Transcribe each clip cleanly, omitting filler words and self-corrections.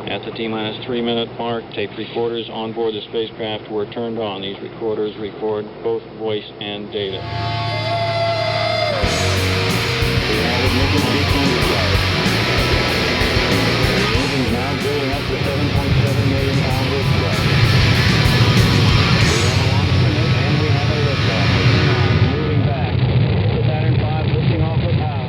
At the T-minus 3-minute mark, tape recorders on board the spacecraft were turned on. These recorders record both voice and data. We have ignition sequence start. The engine's now building up to 7.7 million pounds of thrust. We have a launch commit and we have a liftoff. Moving back. The Saturn V lifting off with power.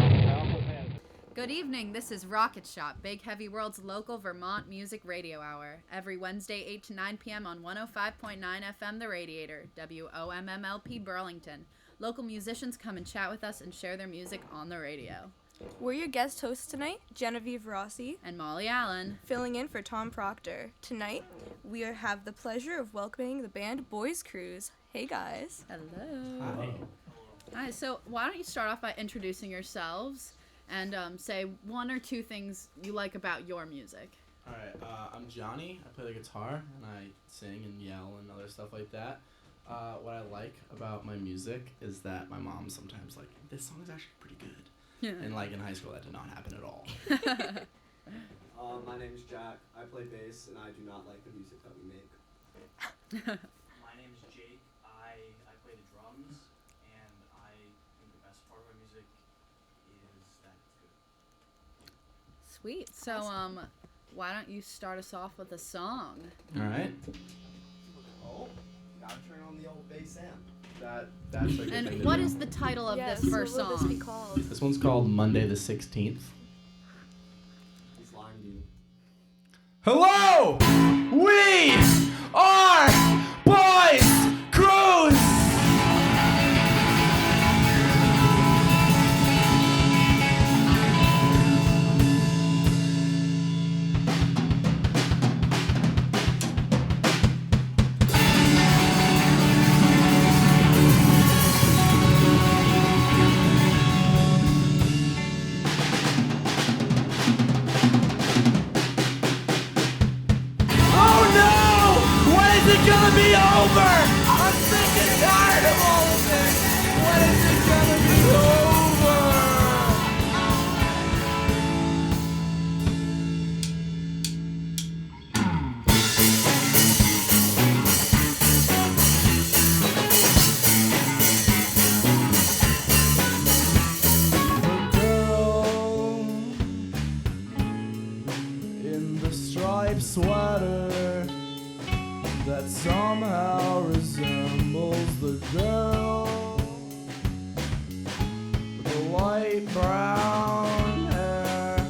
Good evening, this is Rocket Shop, Big Heavy World's local Vermont music radio hour. Every Wednesday, 8 to 9 p.m. on 105.9 FM The Radiator, WOMMLP Burlington. Local musicians come and chat with us and share their music on the radio. We're your guest hosts tonight, Genevieve Rossi and Molly Allen, filling in for Tom Proctor. Tonight, we have the pleasure of welcoming the band Boys Cruise. Hey guys. Hello. Hi. Hi, so why don't you start off by introducing yourselves and say one or two things you like about your music. Alright, I'm Johnny. I play the guitar and I sing and yell and other stuff like that. What I like about my music is that my mom's sometimes like, this song is actually pretty good. Yeah. And like in high school that did not happen at all. My name is Jack. I play bass and I do not like the music that we make. My name is Jake. I play the drums, and I think the best part of my music is that it's good. Sweet. So, why don't you start us off with a song? Alright. Oh, gotta turn on the old bass amp. That's like And what is the title of this first what will song? this be called? This one's called Monday the 16th. He's lying to you. Hello! We are Boys Cruise! Gonna be over! I'm sick and tired of all of this! When is it gonna be over? The girl in the striped sweater that somehow resembles the girl with the light brown hair.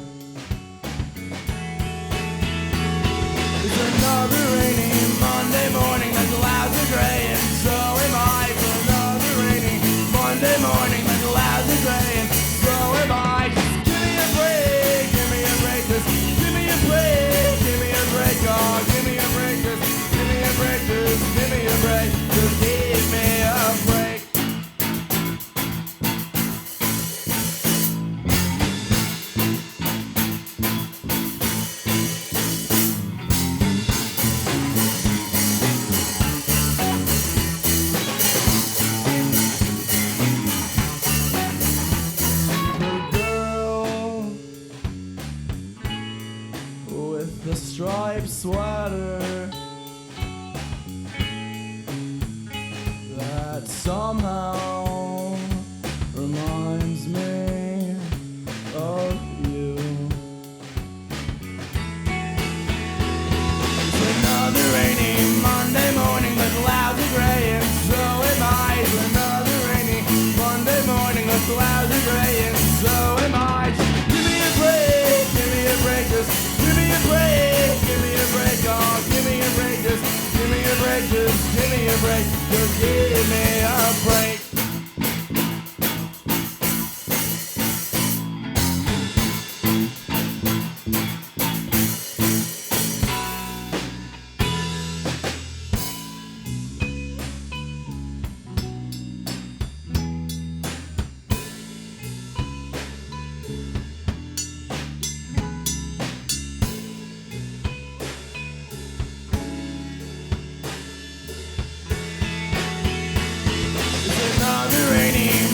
It's another rainy Monday morning, the clouds are gray, and so am I. It's another rainy Monday morning, the clouds are gray, and so am I. Just give me a break, give me a break, just give me a break, give me a break, oh, give me a break, just give me a break, just give me a break, just give me a break. The girl with the striped sweater that somehow reminds me of you. It's another rainy Monday morning, the clouds are gray, and so am I. It's another rainy Monday morning, the clouds are gray, and so am I. Just give me a break, give me a break, just give me a break, give me a break, oh, give me a break, just give me a break, just give me a break, just give me a break.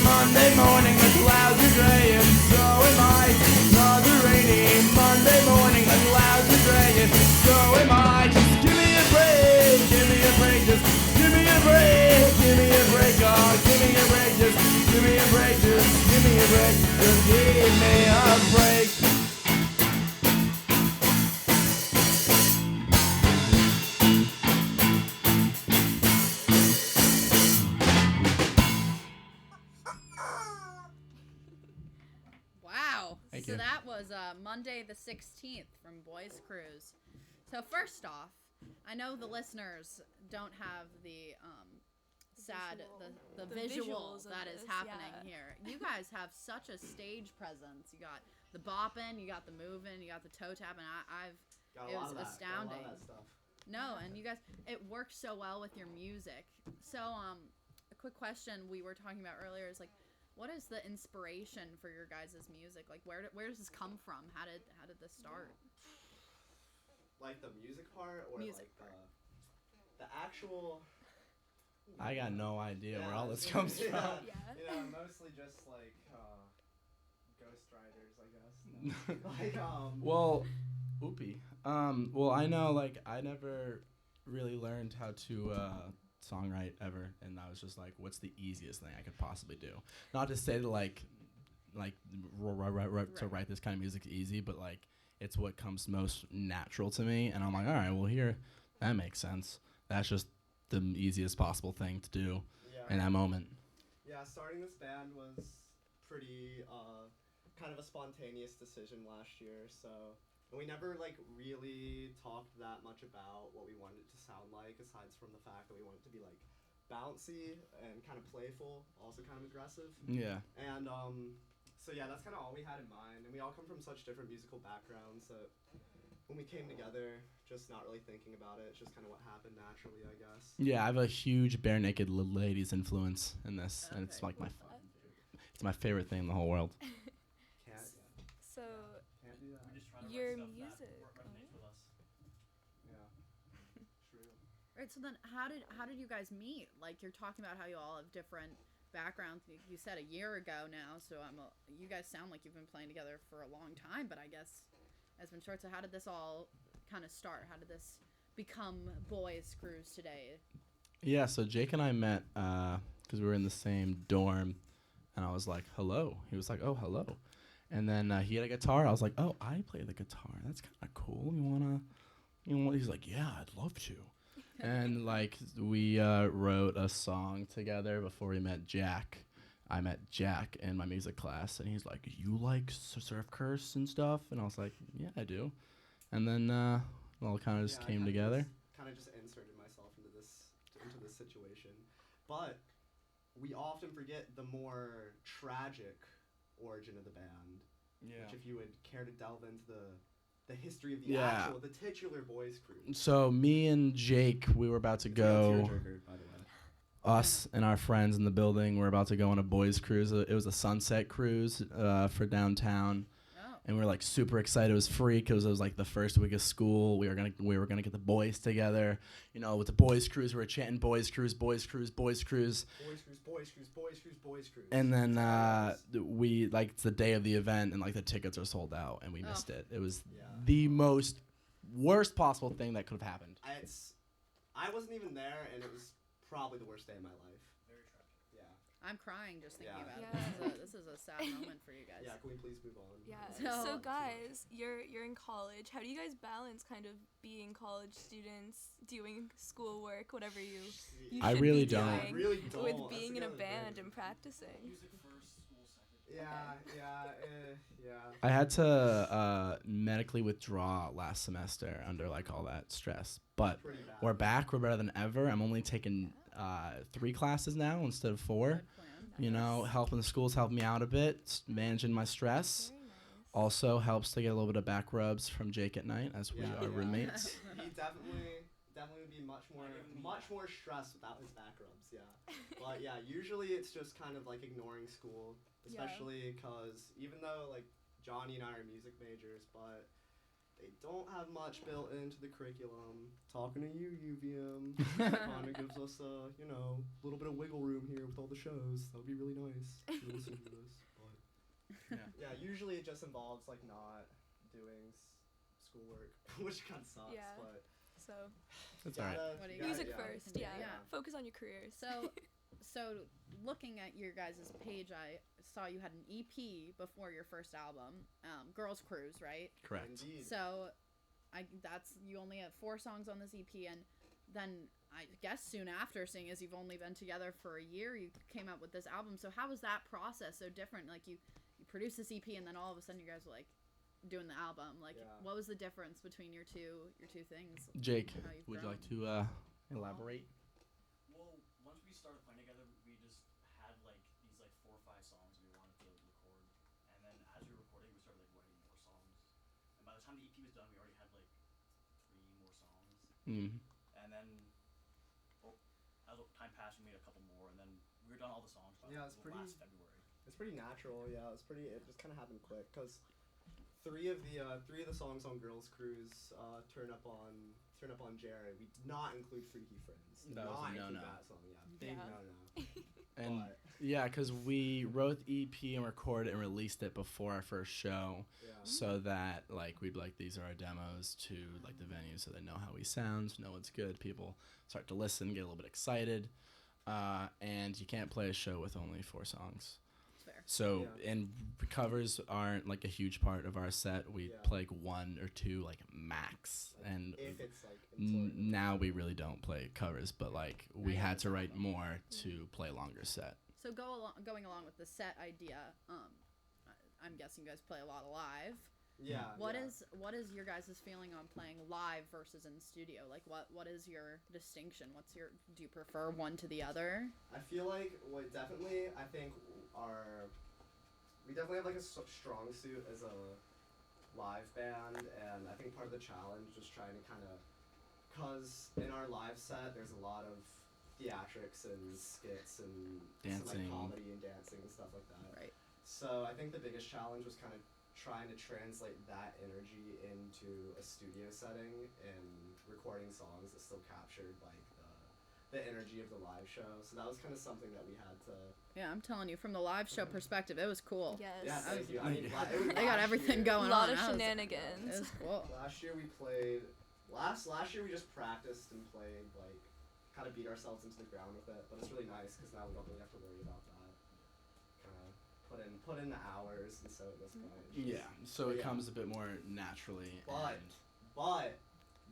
Monday morning, the clouds are gray, and so am I. Another rainy Monday morning, the clouds are gray, and So that was Monday the 16th from Boys Cruise. So first off, I know the listeners don't have the sad the visual visuals of that is this, happening yeah. here. You guys have such a stage presence. You got the bopping, you got the moving, you got the toe tapping. Got a It lot was of that. astounding. Got a lot of that stuff. No, and you guys, it works so well with your music. So, a quick question we were talking about earlier is like, what is the inspiration for your guys' music? Like, where does this come from? How did this start? Like the music part or Music like the actual. I got no idea where all this yeah, comes yeah, from. Yeah. Mostly just like Ghost Riders, I guess. No. Like Well, oopie. Well, I know, like, I never really learned how to songwrite ever, and I was just like, what's the easiest thing I could possibly do? Not to say that, like to write this kind of music is easy, but, like, it's what comes most natural to me, and I'm like, all right, well, here, that makes sense. That's just the easiest possible thing to do in that moment. Yeah, starting this band was pretty kind of a spontaneous decision last year, so and we never like really talked that much about what we wanted it to sound like, aside from the fact that we wanted it to be like bouncy and kind of playful, also kind of aggressive. Yeah. And so yeah, that's kind of all we had in mind, and we all come from such different musical backgrounds that when we came together, just not really thinking about it, it's just kind of what happened naturally, I guess. Yeah, I have a huge Bare Naked Ladies influence in this, and it's Okay. like it's my favorite thing in the whole world. Can't So can't do that. We just try to Your write stuff music, that resonates with us. Yeah. True. Right. So then, how did you guys meet? Like, you're talking about how you all have different backgrounds. You said a year ago now, so you guys sound like you've been playing together for a long time, but I guess has been short. So how did this all kind of start? How did this become Boys Cruise today? Yeah, so Jake and I met because we were in the same dorm, and I was like, hello. He was like, oh, hello. And then he had a guitar. I was like, oh, I play the guitar. That's kind of cool. He's like, yeah, I'd love to. And, like, we wrote a song together before we met Jack. I met Jack in my music class, and he's like, you like Surf Curse and stuff? And I was like, yeah, I do. And then it all kind of just came together. Kind of just inserted myself into this situation, but we often forget the more tragic origin of the band. Which, if you would care to delve into the history of the titular Boys Cruise. So me and Jake, we were about to go. Tearjerker, by the way. Us and our friends in the building were about to go on a boys cruise. It was a sunset cruise for downtown, Oh. and we were like super excited. It was free because it was like the first week of school. We were gonna get the boys together. You know, with the boys cruise, we were chanting boys cruise, boys cruise, boys cruise. Boys Cruise, Boys Cruise, Boys Cruise, Boys Cruise. And then we like it's the day of the event, and like the tickets are sold out, and we missed it. It was the most worst possible thing that could have happened. I wasn't even there, and it was probably the worst day of my life. Very tragic. Yeah. I'm crying just thinking Yeah. about it. This is a sad moment for you guys. Yeah. Can we please move on? yeah. So So- guys, you're in college. How do you guys balance kind of being college students, doing schoolwork, whatever you I should really be don't. doing I really don't. with That's being the in a other band thing. and practicing? Music first, school second. Yeah. I had to medically withdraw last semester under like all that stress, but Pretty bad. we're back. We're better than ever. I'm only taking 3 classes now instead of 4. Good plan. You know, helping the schools help me out a bit, managing my stress. Very nice. Also helps to get a little bit of back rubs from Jake at night as we are roommates. He definitely would be much more stressed without his back rubs. Yeah. But yeah, usually it's just kind of like ignoring school, Yeah. especially because even though like Johnny and I are music majors, but they don't have much built into the curriculum. Talking to you, UVM, kind of gives us a little bit of wiggle room here with all the shows. That would be really nice if you listen to this. But yeah, usually it just involves like not doing schoolwork, which kind of sucks. Yeah. But So That's all right. What do you music yeah. first, Yeah. yeah. Yeah. Focus on your careers. So looking at your guys' page, I saw you had an EP before your first album, Girls Cruise, right? Correct. Indeed. So, you only have 4 songs on this EP, and then I guess soon after, seeing as you've only been together for a year, you came out with this album. So how was that process so different? Like you produce this EP, and then all of a sudden you guys were like doing the album. Like, Yeah. what was the difference between your two things? Jake, How you've would you grown. like to elaborate? Well, once we started playing together, we just had like these like 4 or 5 songs we wanted to record, and then as we were recording, we started like writing more songs. And by the time the EP was done, we already had like 3 more songs. Mm. And then, as time passed, we made a couple more, and then we were done all the songs by Yeah, it's pretty- last February. It's pretty natural, yeah. It just kind of happened quick because three of the songs on Girls Cruise turn up on Jerry. We did not include Freaky Friends. Did That was a not include no-no. that song, yeah. Big Yeah. no-no. And But, yeah, because we wrote the EP and recorded and released it before our first show, yeah. so that like we'd be like, these are our demos to like the venue, so they know how we sound, know what's good. People start to listen, get a little bit excited, and you can't play a show with only 4 songs. Fair. So Yeah. and covers aren't like a huge part of our set. We Yeah. play like 1 or 2 like max, and If it's like important. now we really don't play covers, but like we Now you had have to to write more to play a longer set. So going along with the set idea, I'm guessing you guys play a lot live. Yeah. What yeah. is your guys' feeling on playing live versus in studio? Like what is your distinction? Do you prefer one to the other? I feel like I think we definitely have like a strong suit as a live band, and I think part of the challenge was trying to kind of, cause in our live set there's a lot of theatrics and skits and some, Dancing. like comedy and dancing and stuff like that. Right. So I think the biggest challenge was kind of trying to translate that energy into a studio setting and recording songs that still captured like the energy of the live show. So that was kind of something that we had to. Yeah, I'm telling you, from the live show perspective, it was cool. Yes. Yeah, I thank was- you. I mean, it was They got last everything year. going A lot on. of That was- shenanigans. It was cool. Last year we played. Last year we just practiced and played, like, kind of beat ourselves into the ground with it. But it's really nice because now we don't really have to worry about that. Kind of put in the hours, and so at this point. it's just- Yeah, so it Yeah. comes a bit more naturally. But- and But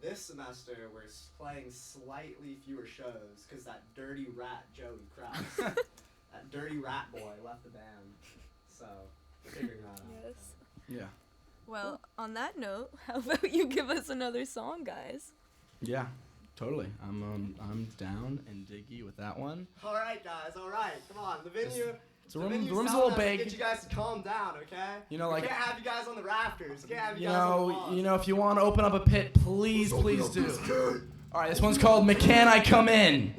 this semester we're playing slightly fewer shows because that dirty rat Joey Krause, that dirty rat boy left the band. So we're figuring that out. Yes. yeah, Well, on that note, how about you give us another song, guys? yeah, totally. I'm down and diggy with that one. All right, guys. All right, come on. The venue. The the room, venue's the room's a telling little us to Get big. you guys to calm down, okay? You know, We like can't have you guys on the rafters. We can't have you you guys on the know, walls. you know, if you want to open up a pit, please do. All right, this one's called "McCann I Come In."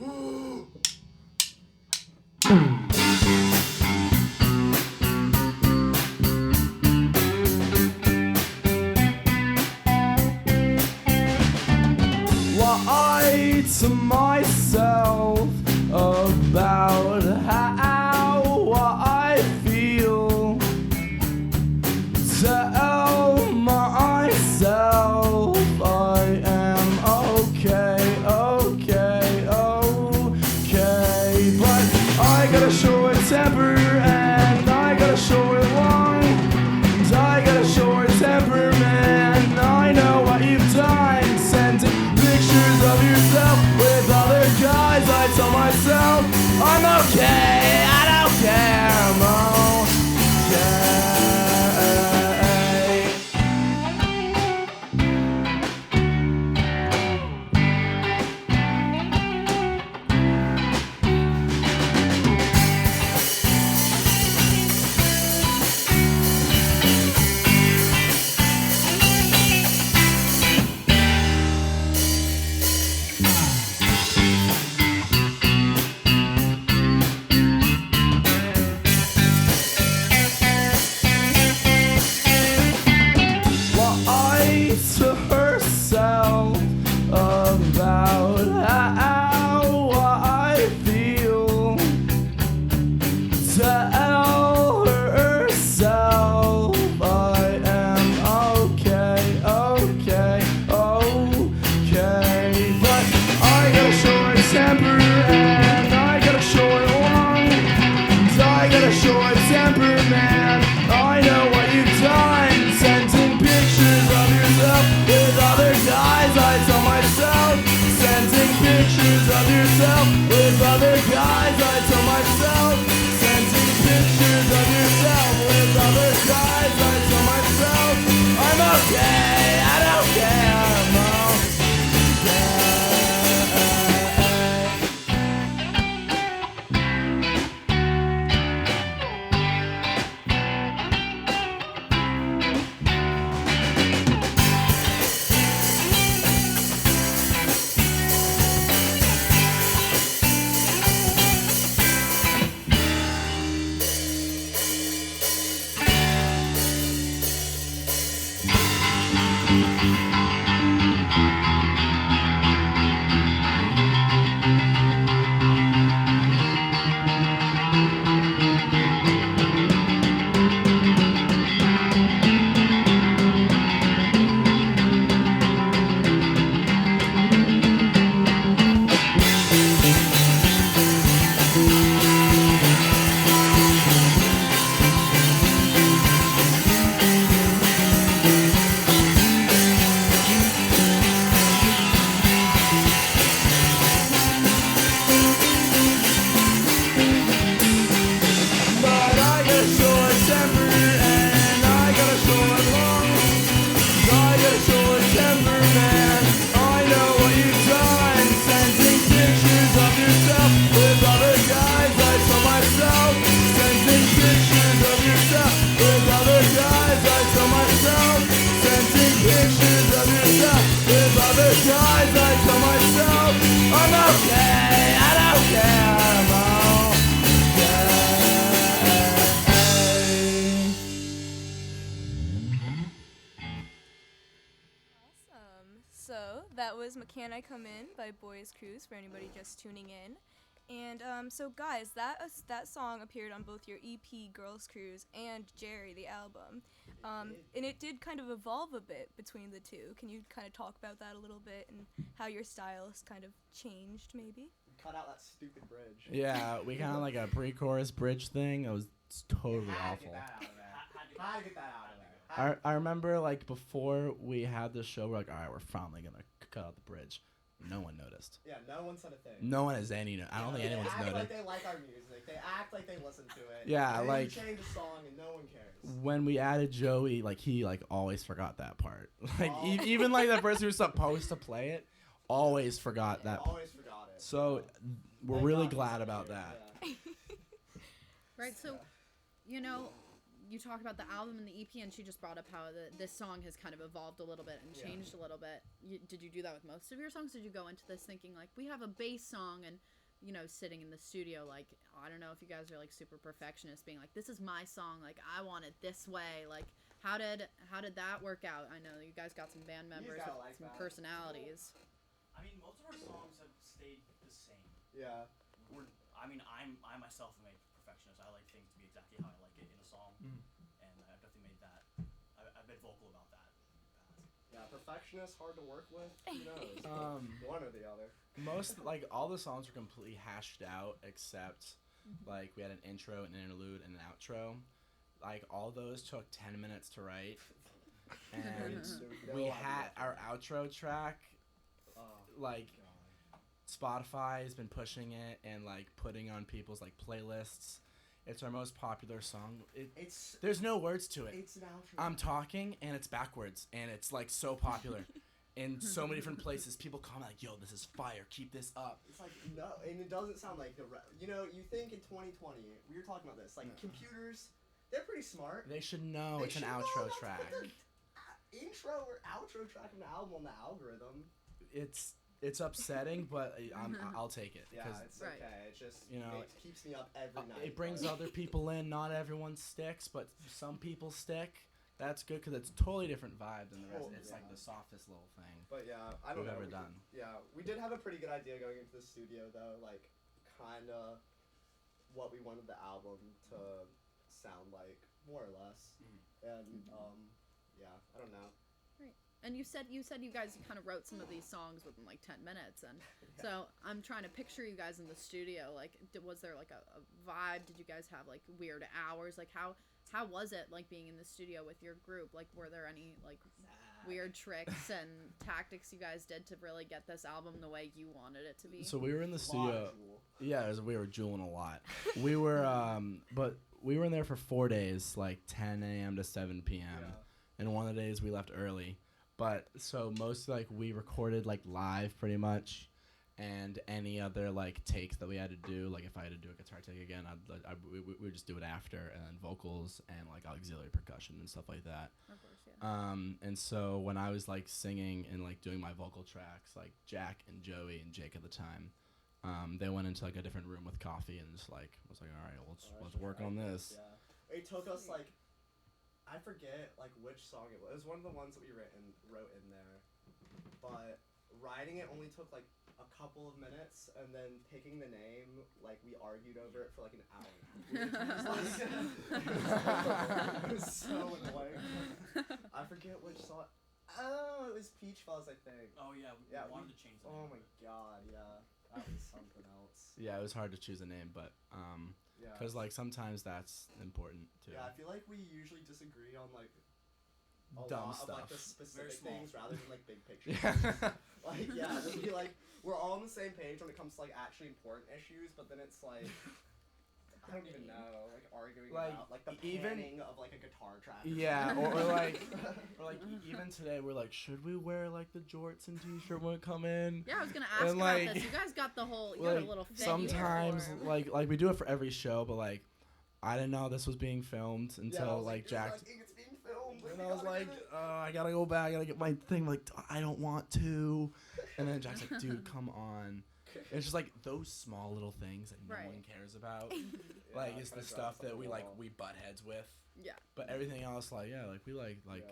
Lie to myself about how I feel. Tell myself I am okay, okay, okay. But I got a short temper and I got a short lung. And I got a short temper, man. I know what you've done. Sending pictures of yourself with other guys. I tell myself I'm okay. I don't care. I'm okay. because I tell myself I'm okay, I don't care, I'm Awesome. So that was "Can I Come In" by Boys Cruise for anybody just tuning in. And so guys, that song appeared on both your EP Girls Cruise and Jerry the album. And it did kind of evolve a bit between the two. Can you kind of talk about that a little bit and how your styles kind of changed maybe? Cut out that stupid bridge. Yeah, we kind of like a pre-chorus bridge thing. It was totally awful. Had to get that out of there. I remember like before we had this show, we're like, all right, we're finally gonna cut out the bridge. No one noticed. Yeah, no one said a thing. No one has any. I don't think anyone's They act noticed. like they like our music. They act like they listen to it. Yeah, and then like- you change the song and no one cares. When we added Joey, like he like always forgot that part. Like Oh. even like the person who's supposed to play it, always forgot Yeah, that. always forgot it. So we're Thank really God glad it's about here, that. yeah. Right, so, you know, you talked about the album and the EP, and she just brought up how this song has kind of evolved a little bit and Yeah. changed a little bit. Did you do that with most of your songs? Did you go into this thinking, like, we have a bass song and, you know, sitting in the studio, like, I don't know if you guys are, like, super perfectionists, being like, this is my song, like, I want it this way. Like, how did that work out? I know you guys got some band members gotta with like some that. personalities. I mean, most of our songs have stayed the same. Yeah. I myself am a perfectionist. I like things to be exactly how I like it in a song, and I've definitely made that. I've been vocal about that in the past. Yeah, perfectionist, hard to work with. Who knows? One or the other. Most like all the songs were completely hashed out except like we had an intro, an interlude, and an outro. Like all those took 10 minutes to write, and No we idea. had our outro track. Oh, Like God. Spotify has been pushing it and like putting on people's like playlists. It's our most popular song. It's There's no words to it. an outro. I'm talking and it's backwards and it's like so popular in so many different places. People comment like, "Yo, this is fire. Keep this up." It's like no, and it doesn't sound like you know, you think in 2020 we were talking about this. Like computers, they're pretty smart. They should know They it's an should know outro not to track. put the intro or outro track of the album on the algorithm. It's upsetting, but I'll take it. Yeah, 'cause it's Right. okay. It just You know, it keeps me up every night. it brings but- other people in. Not everyone sticks, but some people stick. That's good because it's a totally different vibe than the rest. Totally, It's like yeah. the softest little thing But yeah, I don't we've know. ever done. Yeah, we did have a pretty good idea going into the studio though, like kind of what we wanted the album to sound like, more or less. And yeah, I don't know. And you said you guys kind of wrote some of these songs within like 10 minutes, and so I'm trying to picture you guys in the studio. Like, was there like a vibe? Did you guys have like weird hours? Like, how was it like being in the studio with your group? Like, were there any like weird tricks and tactics you guys did to really get this album the way you wanted it to be? So we were in the Lot studio. of Jewel. Yeah, we were jeweling a lot. We were, but we were in there for 4 days, like 10 a.m. to 7 p.m. Yeah. And one of the days we left early. But so most like we recorded like live pretty much, and any other like takes that we had to do, like if I had to do a guitar take again, we would just do it after, and then vocals and like auxiliary percussion and stuff like that. Of course, yeah. And so when I was like singing and like doing my vocal tracks, like Jack and Joey and Jake at the time, they went into like a different room with coffee and just like was like, all right, let's work on this. Yeah. It took us like, I forget like which song it was. It was one of the ones that we wrote in there, but writing it only took like a couple of minutes, and then picking the name, like we argued over it for like an hour. It was so annoying. I forget which song. Oh, it was Peach Fuzz, I think. Oh yeah, we Yeah, wanted to change the Oh name my of it. god, yeah, that was something else. Yeah, it was hard to choose a name, but Yeah. because like sometimes that's important too. Yeah, I feel like we usually disagree on like a Dumb lot of like the stuff. specific small. things rather than like big picture. Yeah. Like yeah, we'll be like we're all on the same page when it comes to like actually important issues, but then it's like I don't even know, like arguing Like, about like the even- panning of like a guitar track. or Yeah, something. or like even today we're like, should we wear like the jorts and t-shirt when we come in? Yeah, I was gonna ask And, about like- this. You guys got the whole, you got a Like, little fit sometimes uniform. like we do it for every show, but like I didn't know this was being filmed Yeah, I until was like "Dude, Jack. I think it's being filmed. And I was like, I gotta go back. I gotta get my thing. Like, I don't want to. And then Jack's like, dude, come on. And it's just like those small little things that no Right. one cares about. Like, it's the stuff that we butt heads with. Yeah. But everything else, like, yeah, like we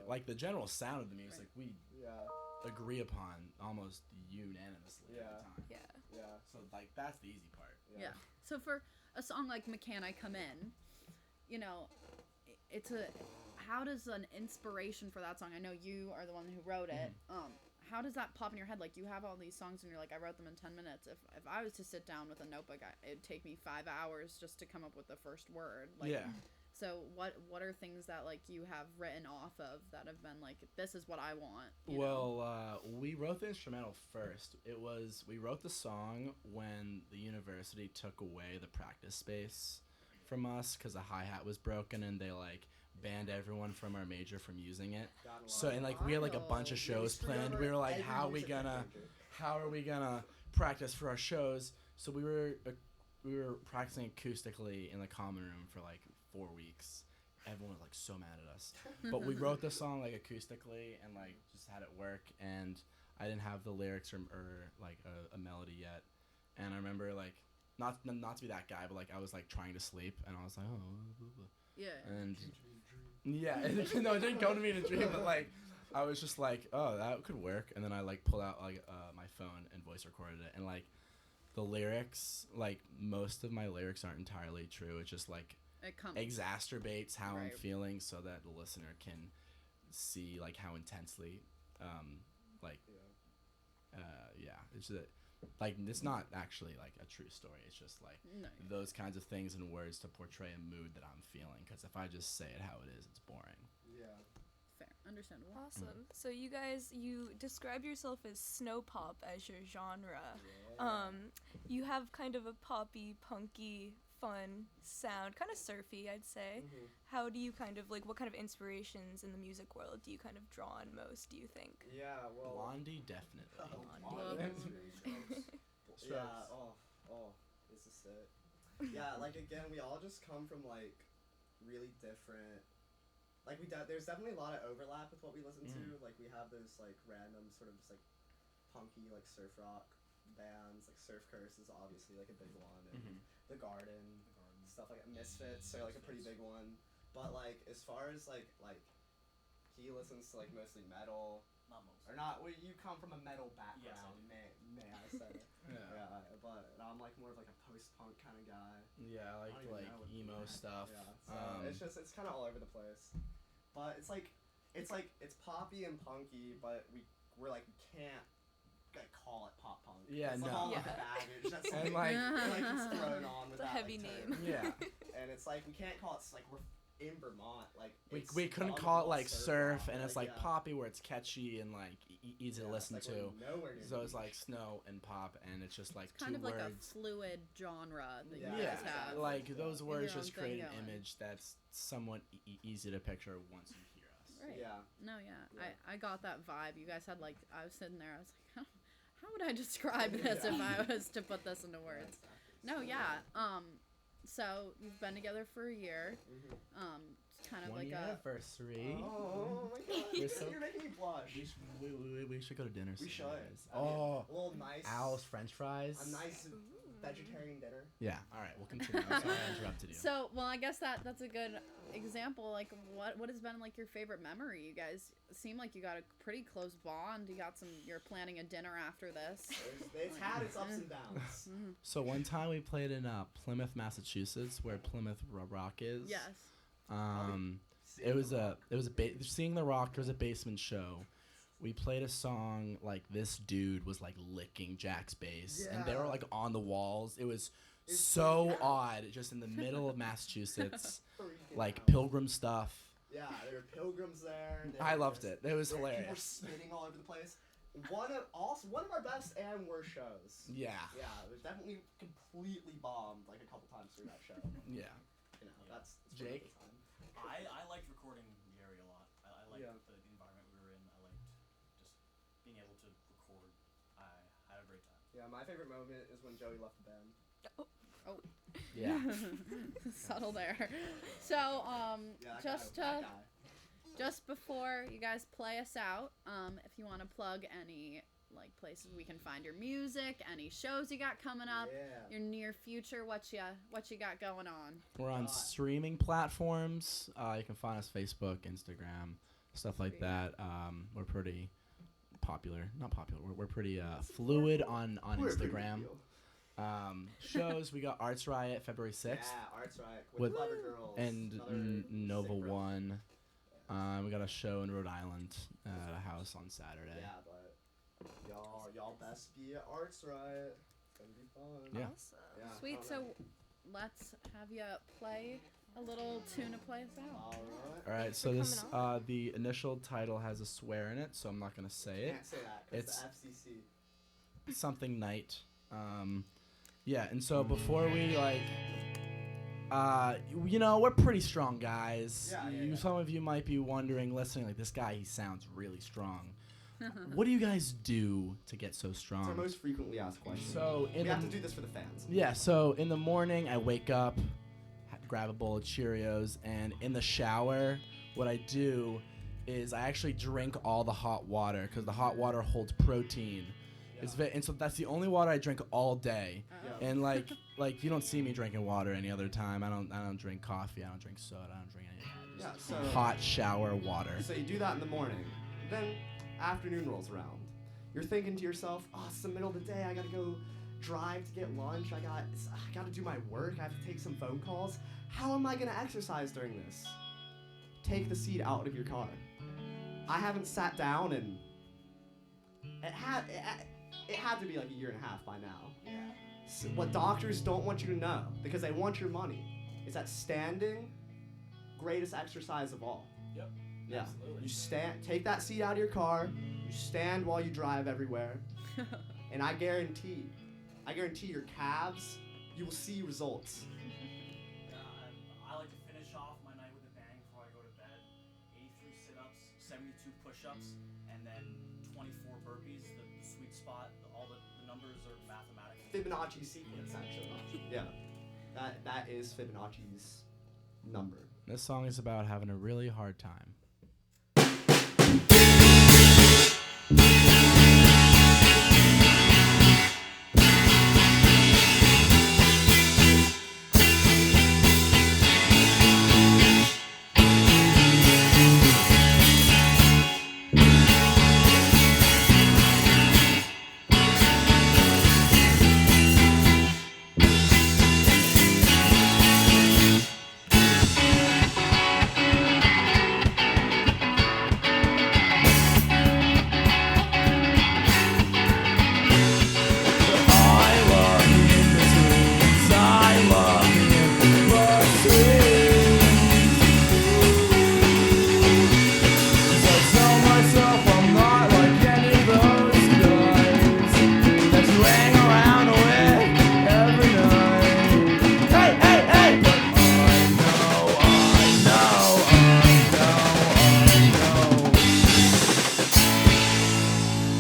like the general sound of the music, we Yeah. agree upon almost unanimously Yeah. every time. Yeah. Yeah. So like that's the easy part. Yeah. So for a song like "Can I Come In," you know, it's a. How does an inspiration for that song? I know you are the one who wrote it. How does that pop in your head? Like, you have all these songs and you're like, I wrote them in 10 minutes. If I was to sit down with a notebook, it'd take me 5 hours just to come up with the first word. Like, Yeah. So what are things that like you have written off of that have been like, this is what I want? you know? Well, we wrote the instrumental first. We wrote the song when the university took away the practice space from us because the hi-hat was broken and they like banned everyone from our major from using it. So and like we had like a bunch of shows planned. We were like, how are we gonna practice for our shows? So we were practicing acoustically in the common room for like 4 weeks. Everyone was like so mad at us. But we wrote the song like acoustically and like just had it work, and I didn't have the lyrics or like a melody yet. And I remember like not to be that guy, but like I was like trying to sleep and I was like, oh, blah, blah. Yeah. And yeah, no, it didn't come to me in a dream, but like I was just like, oh, that could work. And then I like pulled out like my phone and voice recorded it, and like the lyrics, like most of my lyrics aren't entirely true. It's just like It comes. exacerbates how I'm Right. feeling so that the listener can see like how intensely it's that like it's not actually like a true story. It's just like No. those kinds of things in words to portray a mood that I'm feeling, because if I just say it how it is, it's boring. Yeah. Fair. Understandable. Awesome. So you guys, you describe yourself as snow pop as your genre. You have kind of a poppy, punky, fun sound, kind of surfy, I'd say. Mhm. How do you kind of like, what kind of inspirations in the music world do you kind of draw on most, do you think? Yeah, well. Blondie, definitely. Yeah, this is it. Yeah, like again, we all just come from like really different. Like there's definitely a lot of overlap with what we listen to. Like we have those like random sort of just like punky like surf rock bands. Like Surf Curse is obviously like a big one, and The Garden, stuff like Misfits are like a pretty big one. But like as far as like he listens to like mostly metal. Not most. Or not? Well, you come from a metal Yes, I background, do. may I say? Yeah. But I'm like more of like a post-punk kind of guy. Yeah, I I like don't even know what emo the- stuff. Yeah, so it's kind of all over the place. But it's poppy and punky, but we're like we can't like call it pop punk. Yeah, it's like no. all the Yeah. baggage that's And, like, like- it's thrown on with It's a that heavy like, name. term. Yeah. And it's like we can't call it like we're in Vermont, like We couldn't on call it the like surf, rock, and it's like yeah. poppy where it's catchy and like easy to Yeah, listen it's like to. we're nowhere near So the it's like beach. snow and pop, and it's just like It's kind two of like a words. fluid genre that you Yeah, guys have. like those Your words own just thing create an going. image that's somewhat easy to picture once you hear us. Right. Yeah. No, yeah. Yeah. I got that vibe. You guys had like, I was sitting there, I was like, how would I describe this if I was to put this into words? No, yeah. So you've been together for a year. It's kind of 1 like year a. anniversary. Oh my god, We're so- you're making me blush. We should go to dinner. We soon, should. guys. I mean, Oh, a little nice. Al's French fries. A nice vegetarian dinner. Yeah. All right, we'll continue. I'm sorry I interrupted you. So, well, I guess that's a good example. Like, what has been like your favorite memory? You guys seem like you got a pretty close bond. You're planning a dinner after this. It's had its ups and downs. So one time we played in Plymouth, Massachusetts, where Plymouth Rock is. Yes. It was seeing the Rock. There was a basement show. We played a song like this dude was like licking Jack's bass, and they were Yeah. like on the walls. It was It's so freaking out. odd, just in the middle of Massachusetts, Freaking like out. pilgrim stuff. Yeah, there were pilgrims there. And I loved it. It was People were hilarious. spitting all over the place. One of our best and worst shows. Yeah. Yeah, it was definitely completely bombed like a couple times through that show. Yeah. You know, that's Jake? worth the time. I liked recording the area a lot. I liked Yeah. the environment we were in. I liked just being able to record. I had a great time. Yeah, my favorite moment is when Joey left the band. Yeah. Subtle there. So, Yeah, that just guy, to that guy. just before you guys play us out, if you want to plug any like places we can find your music, any shows you got coming up, your near future, what you got going on. We're on streaming platforms. You can find us Facebook, Instagram, stuff like that. We're pretty popular. Not popular. We're pretty fluid on We're a pretty Instagram. big deal. Shows, we got Arts Riot February 6th. Yeah, Arts Riot With- with Clever Girls and another Nova sick group. One. We got a show in Rhode Island at a house on Saturday. Yeah, but y'all best be at Arts Riot. It's gonna be fun. Yeah. Awesome. Yeah, I Sweet. don't So know. let's have you play a little tune to play us out. All right. All right, Thanks so for this coming the initial title has a swear in it, so I'm not gonna say it. Can't say that 'cause It's- the FCC. Something night. Yeah, and so before we we're pretty strong guys. Yeah. Some of you might be wondering, listening, like, this guy, he sounds really strong. What do you guys do to get so It's our strong? most frequently asked question. So we have to do this for the fans. Yeah, so in the morning I wake up, grab a bowl of Cheerios, and in the shower, what I do is I actually drink all the hot water because the hot water holds protein. And so that's the only water I drink all day. Yeah. And like you don't see me drinking water any other time. I don't drink coffee. I don't drink soda. I don't drink any of that. Yeah, so Hot shower water. So you do that in the morning. Then afternoon rolls around. You're thinking to yourself, oh, it's the middle of the day. I gotta go drive to get lunch. I gotta do my work. I have to take some phone calls. How am I gonna exercise during this? Take the seat out of your car. I haven't sat down and it had to be like a year and a half by now. So what doctors don't want you to know, because they want your money, is that standing, greatest exercise of all. Yep. Yeah. Absolutely. You take that seat out of your car, you stand while you drive everywhere, and I guarantee your calves, you will see results. I like to finish off my night with a bang before I go to bed. 83 sit-ups, 72 push-ups, and then 24 burpees. The sweet spot, all the numbers are mathematical. Fibonacci sequence, actually. Yeah. That is Fibonacci's number. This song is about having a really hard time.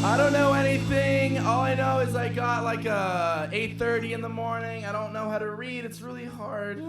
I don't know anything. All I know is I got like 8:30 in the morning. I don't know how to read. It's really hard.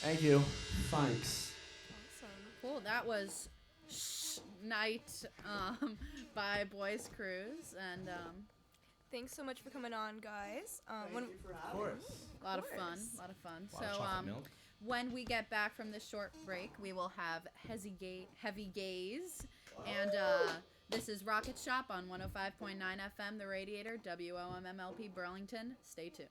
Thank you. Thanks. Awesome. Cool. That was Night by Boys Cruise. And thanks so much for coming on, guys. Thank you for Of having course. us. A lot of fun. course. A lot of fun. A lot of So, chocolate milk. when we get back from this short break, we will have Heavy Gaze. And this is Rocket Shop on 105.9 FM, The Radiator, WOMMLP Burlington. Stay tuned.